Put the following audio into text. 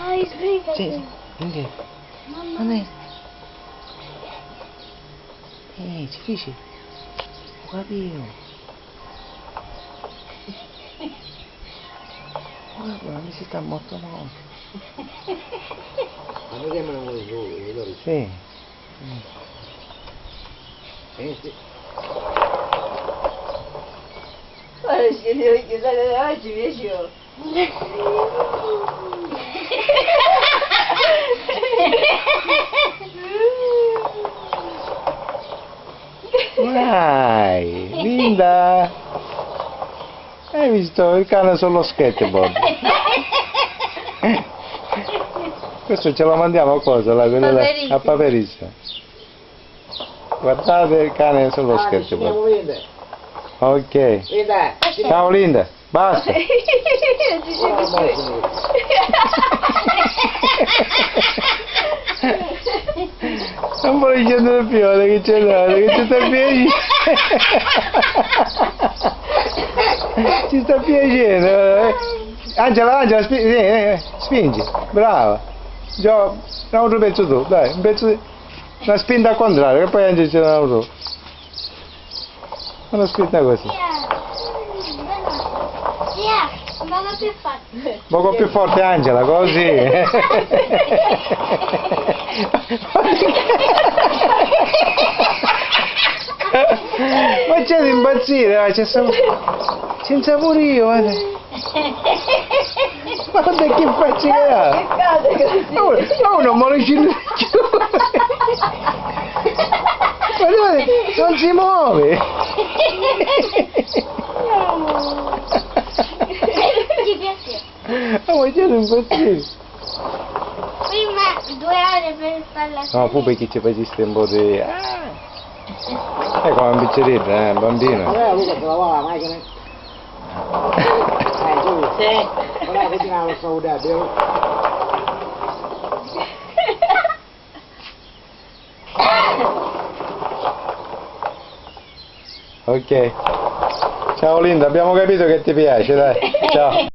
Dai, sbrigati. Sì, perché? Mamma. Non è... ci dici? Ho capito. Guarda, mi si sta molto male. Ma mi chiamano voi solo, Sì. sì. Guarda, ci devo chiudere le occhi, piaceva. Vai, Linda. Hai visto il cane sullo skateboard? Questo ce lo mandiamo a cosa? Là, quello là, a Paperissa. Guardate il cane sullo skateboard. Ok. Linda, Ciao Linda, basta. Non voglio scendere più, che c'è là, che ci sta piacendo. Ci sta piacendo. Angela, spingi, brava. Già, un altro pezzo tu, dai, un pezzo, una spinta al contrario, che poi Angela ce l'ha un altro. Una spinta così. Un poco più forte. Un poco più forte Angela, così. Ma c'è di impazzire, senza pure io, guarda. Guarda che faccia che ha. Ma uno me lo scende giù. Guarda, non si muove. Ti piace? Ma c'è di impazzire. Prima 2 ore per farla. No, poi perché ci faceste un po' di... Ecco, un bicchierino, bambino. Luca te la va la macchina. Tu. Sì. Guarda che ti la saudade. Ok. Ciao Linda, abbiamo capito che ti piace, dai. Ciao.